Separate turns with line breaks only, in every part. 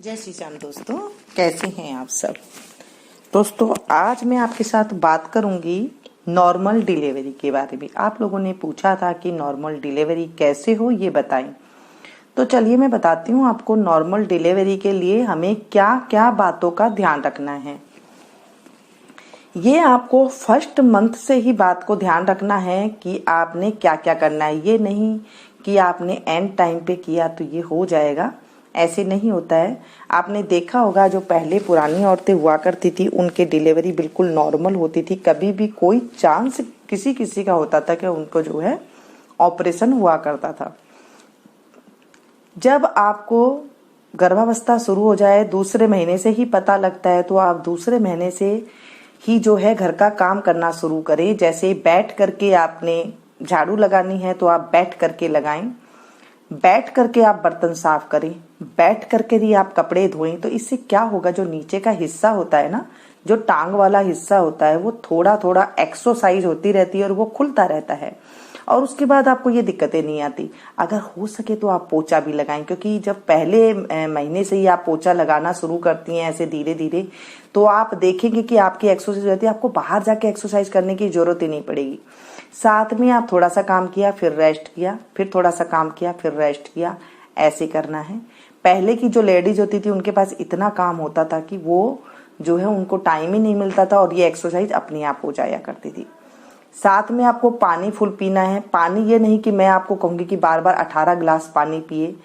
जय श्री राम दोस्तों, कैसे हैं आप सब। दोस्तों आज मैं आपके साथ बात करूंगी नॉर्मल डिलीवरी के बारे में। आप लोगों ने पूछा था कि नॉर्मल डिलीवरी कैसे हो ये बताएं, तो चलिए मैं बताती हूँ आपको। नॉर्मल डिलीवरी के लिए हमें क्या क्या बातों का ध्यान रखना है। ये आपको फर्स्ट मंथ से ही बात को ध्यान रखना है कि आपने क्या क्या करना है। ये नहीं कि आपने एंड टाइम पे किया तो ये हो जाएगा, ऐसे नहीं होता है। आपने देखा होगा जो पहले पुरानी औरतें हुआ करती थी उनके डिलीवरी बिल्कुल नॉर्मल होती थी। कभी भी कोई चांस किसी किसी का होता था कि उनको जो है ऑपरेशन हुआ करता था। जब आपको गर्भावस्था शुरू हो जाए, दूसरे महीने से ही पता लगता है, तो आप दूसरे महीने से ही जो है घर का काम करना शुरू करें। जैसे बैठ करके आपने झाड़ू लगानी है तो आप बैठ करके लगाएं, बैठ करके आप बर्तन साफ करें, बैठ करके ही आप कपड़े धोएं। तो इससे क्या होगा, जो नीचे का हिस्सा होता है ना, जो टांग वाला हिस्सा होता है, वो थोड़ा थोड़ा एक्सरसाइज होती रहती है और वो खुलता रहता है और उसके बाद आपको ये दिक्कतें नहीं आती। अगर हो सके तो आप पोछा भी लगाएं, क्योंकि जब पहले महीने से ही आप पोछा लगाना शुरू करती हैं ऐसे धीरे धीरे, तो आप देखेंगे कि आपकी एक्सरसाइज रहती है। आपको बाहर जाके एक्सरसाइज करने की जरूरत ही नहीं पड़ेगी। साथ में आप थोड़ा सा काम किया, फिर रेस्ट किया, फिर थोड़ा सा काम किया, फिर रेस्ट किया, ऐसे करना है। पहले की जो लेडीज होती थी उनके पास इतना काम होता था कि वो जो है उनको टाइम ही नहीं मिलता था और ये एक्सरसाइज अपने आप हो जाया करती थी। साथ में आपको पानी फुल पीना है। पानी ये नहीं कि मैं आपको कहूंगी कि बार बार 18 गिलास पानी पिए।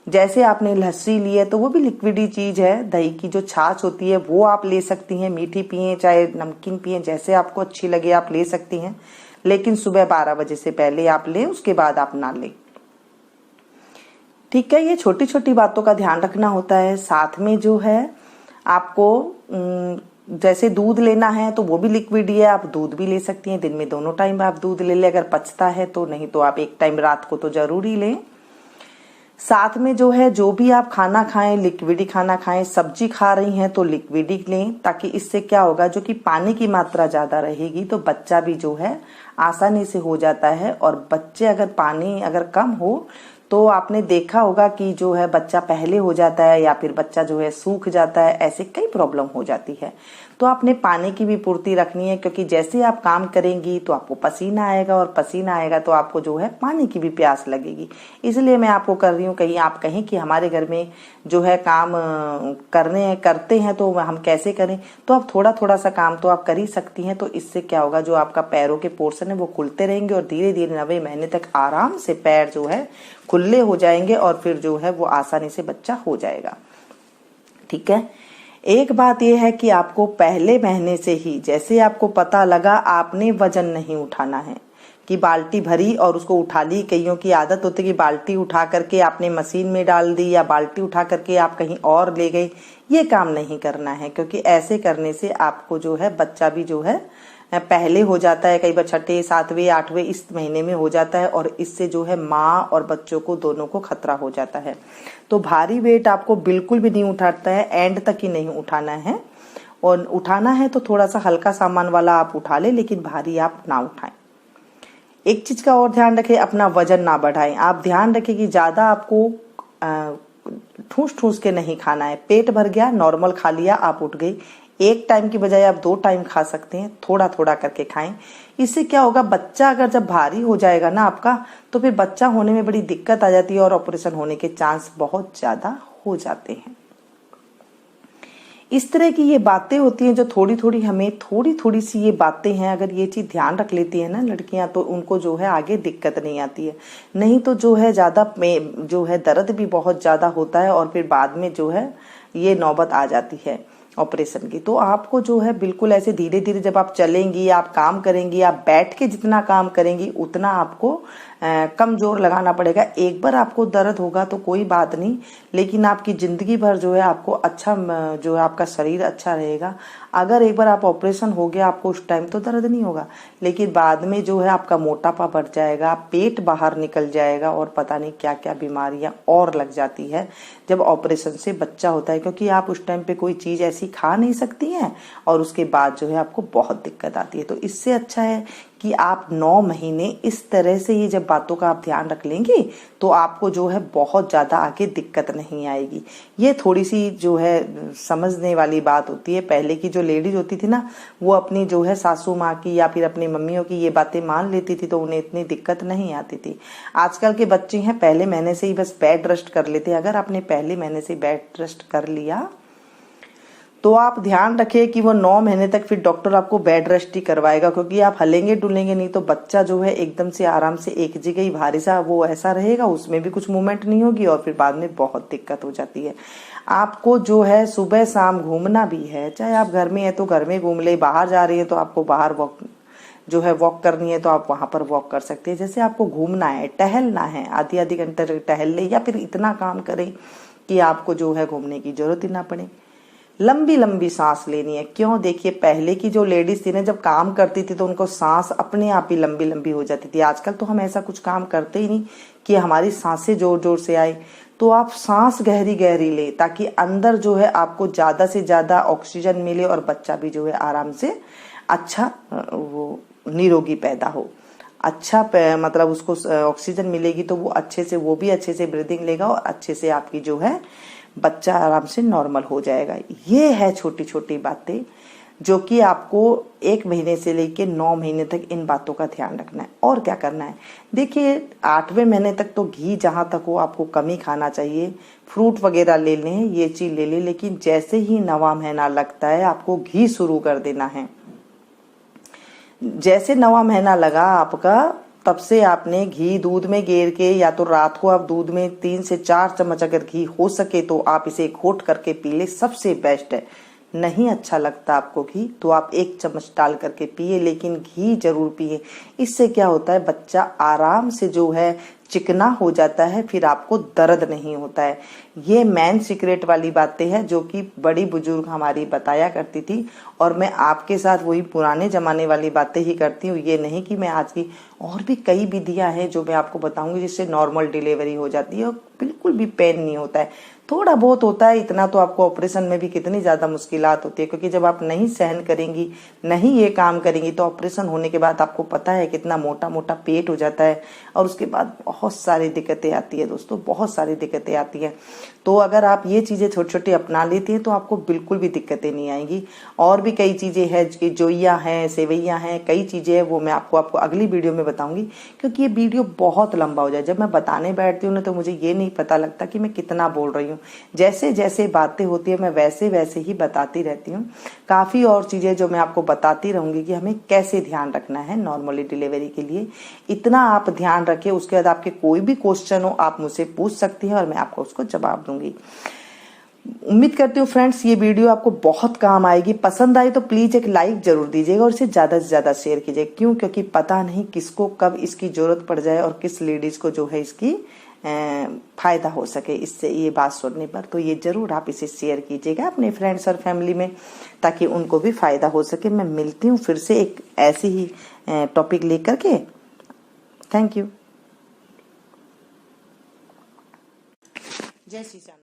जैसे आपने लस्सी ली है तो वो भी लिक्विड ही चीज है। दही की जो छाछ होती है वो आप ले सकती हैं, मीठी पिए चाहे नमकीन पिए, जैसे आपको अच्छी लगे आप ले सकती हैं। लेकिन सुबह 12 बजे से पहले आप लें, उसके बाद आप ना लें, ठीक है। ये छोटी छोटी बातों का ध्यान रखना होता है। साथ में जो है आपको जैसे दूध लेना है तो वो भी लिक्विड ही है, आप दूध भी ले सकती हैं। दिन में दोनों टाइम आप दूध ले लें अगर पचता है तो, नहीं तो आप एक टाइम रात को तो जरूर ही लें। साथ में जो है जो भी आप खाना खाएं लिक्विड ही खाना खाएं। सब्जी खा रही हैं तो लिक्विड ही लें, ताकि इससे क्या होगा, जो कि पानी की मात्रा ज्यादा रहेगी तो बच्चा भी जो है आसानी से हो जाता है। और बच्चे अगर पानी अगर कम हो तो आपने देखा होगा कि जो है बच्चा पहले हो जाता है या फिर बच्चा जो है सूख जाता है, ऐसे कई प्रॉब्लम हो जाती है। तो आपने पानी की भी पूर्ति रखनी है, क्योंकि जैसे आप काम करेंगी तो आपको पसीना आएगा और पसीना आएगा तो आपको जो है पानी की भी प्यास लगेगी। इसलिए मैं आपको कर रही हूँ, कहीं आप कहें कि हमारे घर में जो है काम करते हैं तो हम कैसे करें, तो आप थोड़ा थोड़ा सा काम तो आप कर ही सकती हैं। तो इससे क्या होगा, जो आपका पैरों के पोर्शन है वो खुलते रहेंगे और धीरे धीरे 90 महीने तक आराम से पैर जो है खुले हो जाएंगे और फिर जो है वो आसानी से बच्चा हो जाएगा, ठीक है। एक बात यह है कि आपको पहले महीने से ही, जैसे आपको पता लगा आपने वजन नहीं उठाना है कि बाल्टी भरी और उसको उठा ली। कईयों की आदत होती है कि बाल्टी उठा करके आपने मशीन में डाल दी या बाल्टी उठा करके आप कहीं और ले गए। ये काम नहीं करना है, क्योंकि ऐसे करने से आपको जो है बच्चा भी जो है पहले हो जाता है, कई बार 6, 7, 8वें इस महीने में हो जाता है और इससे जो है माँ और बच्चों को दोनों को खतरा हो जाता है। तो भारी वेट आपको बिल्कुल भी नहीं उठाता है, एंड तक ही नहीं उठाना है। और उठाना है तो थोड़ा सा हल्का सामान वाला आप उठा ले, लेकिन भारी आप ना उठाएं। एक चीज का और ध्यान रखें, अपना वजन ना बढ़ाएं। आप ध्यान रखें कि ज्यादा आपको ठूस ठूस के नहीं खाना है। पेट भर गया, नॉर्मल खा लिया, आप उठ गई, एक टाइम की बजाय आप 2 टाइम खा सकते हैं। थोड़ा थोड़ा करके खाएं। इससे क्या होगा, बच्चा अगर जब भारी हो जाएगा ना आपका, तो फिर बच्चा होने में बड़ी दिक्कत आ जाती है और ऑपरेशन होने के चांस बहुत ज्यादा हो जाते हैं। इस तरह की ये बातें होती हैं जो थोड़ी थोड़ी हमें थोड़ी थोड़ी सी ये बातें हैं, अगर ये चीज ध्यान रख लेती है ना लड़कियां, तो उनको जो है आगे दिक्कत नहीं आती है। नहीं तो जो है ज्यादा जो है दर्द भी बहुत ज्यादा होता है और फिर बाद में जो है ये नौबत आ जाती है ऑपरेशन की। तो आपको जो है बिल्कुल ऐसे धीरे धीरे जब आप चलेंगी, आप काम करेंगी, आप बैठ के जितना काम करेंगी उतना आपको कम जोर लगाना पड़ेगा। एक बार आपको दर्द होगा तो कोई बात नहीं, लेकिन आपकी जिंदगी भर जो है आपको अच्छा जो है आपका शरीर अच्छा रहेगा। अगर एक बार आप ऑपरेशन हो गया आपको उस टाइम तो दर्द नहीं होगा, लेकिन बाद में जो है आपका मोटापा बढ़ जाएगा, पेट बाहर निकल जाएगा और पता नहीं क्या क्या बीमारियां और लग जाती है जब ऑपरेशन से बच्चा होता है, क्योंकि आप उस टाइम पे कोई चीज ऐसी खा नहीं सकती हैं और उसके बाद जो है आपको बहुत दिक्कत आती है। तो इससे अच्छा है कि आप 9 महीने इस तरह से ये जब बातों का आप ध्यान रख लेंगे तो आपको जो है बहुत ज़्यादा आगे दिक्कत नहीं आएगी। ये थोड़ी सी जो है समझने वाली बात होती है। पहले की जो लेडीज होती थी ना, वो अपनी जो है सासू माँ की या फिर अपनी मम्मियों की ये बातें मान लेती थी तो उन्हें इतनी दिक्कत नहीं आती थी। आजकल के बच्चे हैं पहले महीने से ही बस बेड रेस्ट कर लेते हैं। अगर आपने पहले महीने से बेड रेस्ट कर लिया तो आप ध्यान रखें कि वो 9 महीने तक फिर डॉक्टर आपको बेड रेस्ट ही करवाएगा, क्योंकि आप हलेंगे डुलेंगे नहीं तो बच्चा जो है एकदम से आराम से एक जगह ही भारी सा वो ऐसा रहेगा, उसमें भी कुछ मूवमेंट नहीं होगी और फिर बाद में बहुत दिक्कत हो जाती है। आपको जो है सुबह शाम घूमना भी है, चाहे आप घर में है तो घर में घूम ले, बाहर जा रही है तो आपको बाहर वॉक जो है वॉक करनी है तो आप वहां पर वॉक कर सकते हैं। जैसे आपको घूमना है, टहलना है, आधी आधी घंटे टहल ले या फिर इतना काम करें कि आपको जो है घूमने की जरूरत ही ना पड़े। लंबी लंबी सांस लेनी है। क्यों? देखिए पहले की जो लेडीज थी ना, जब काम करती थी तो उनको सांस अपने आप ही लंबी लंबी हो जाती थी। आजकल तो हम ऐसा कुछ काम करते ही नहीं कि हमारी सांसें जोर जोर से आए। तो आप सांस गहरी गहरी ले ताकि अंदर जो है आपको ज्यादा से ज्यादा ऑक्सीजन मिले और बच्चा भी जो है आराम से अच्छा वो निरोगी पैदा हो। अच्छा मतलब उसको ऑक्सीजन मिलेगी तो वो अच्छे से, वो भी अच्छे से ब्रीदिंग लेगा और अच्छे से आपकी जो है बच्चा आराम से नॉर्मल हो जाएगा। ये है छोटी छोटी बातें जो कि आपको 1 महीने से लेके 9 महीने तक इन बातों का ध्यान रखना है। और क्या करना है, देखिए 8वें महीने तक तो घी जहां तक हो आपको कम ही खाना चाहिए। फ्रूट वगैरह ले लें, ये चीज ले लें, लेकिन जैसे ही 9वां महीना लगता है आपको घी शुरू कर देना है। जैसे 9वां महीना लगा आपका, तब से आपने घी दूध में गेर के, या तो रात को आप दूध में 3 से 4 चम्मच अगर घी हो सके तो आप इसे घोट करके पी ले, सबसे बेस्ट है। नहीं अच्छा लगता आपको घी तो आप 1 चम्मच डाल करके पिए, लेकिन घी जरूर पिए। इससे क्या होता है, बच्चा आराम से जो है चिकना हो जाता है, फिर आपको दर्द नहीं होता है। ये मेन सीक्रेट वाली बातें हैं जो कि बड़ी बुजुर्ग हमारी बताया करती थी, और मैं आपके साथ वही पुराने जमाने वाली बातें ही करती हूँ। ये नहीं कि मैं आज की, और भी कई विधियां हैं जो मैं आपको बताऊंगी जिससे नॉर्मल डिलीवरी हो जाती है और बिल्कुल भी पेन नहीं होता है। थोड़ा बहुत होता है, इतना तो आपको ऑपरेशन में भी कितनी ज्यादा मुश्किलात होती है, क्योंकि जब आप नहीं सहन करेंगी, नहीं ये काम करेंगी तो ऑपरेशन होने के बाद आपको पता है कितना मोटा मोटा पेट हो जाता है और उसके बाद बहुत सारी दिक्कतें आती है दोस्तों, बहुत सारी दिक्कतें आती है। तो अगर आप ये चीजें छोटी छोटी अपना लेती हैं तो आपको बिल्कुल भी दिक्कतें नहीं आएंगी। और भी कई चीजें हैं, जोइया हैं, सेवैया हैं, कई चीजें हैं, वो मैं आपको अगली वीडियो में बताऊंगी, क्योंकि ये वीडियो बहुत लंबा हो जाए। जब मैं बताने बैठती हूँ ना तो मुझे ये नहीं पता लगता कि मैं कितना बोल रही हूँ। जैसे जैसे बातें होती है मैं वैसे वैसे ही बताती रहती हूँ। काफी और चीजें जो मैं आपको बताती रहूंगी कि हमें कैसे ध्यान रखना है नॉर्मली डिलीवरी के लिए। इतना आप ध्यान रखें, उसके बाद आपके कोई भी क्वेश्चन हो आप मुझसे पूछ सकती हैं और मैं आपको उसको जवाब दूंगी। उम्मीद करती हूँ फ्रेंड्स ये वीडियो आपको बहुत काम आएगी। पसंद आई तो प्लीज एक लाइक जरूर दीजिएगा और इसे ज्यादा से ज्यादा शेयर कीजिएगा। क्यों? क्योंकि पता नहीं किसको कब इसकी जरूरत पड़ जाए और किस लेडीज को जो है इसकी फायदा हो सके इससे, ये बात सुनने पर। तो ये जरूर आप इसे शेयर कीजिएगा अपने फ्रेंड्स और फैमिली में, ताकि उनको भी फायदा हो सके। मैं मिलती हूँ फिर से एक ऐसी ही टॉपिक लेकर के। Thank you. जय श्री राम।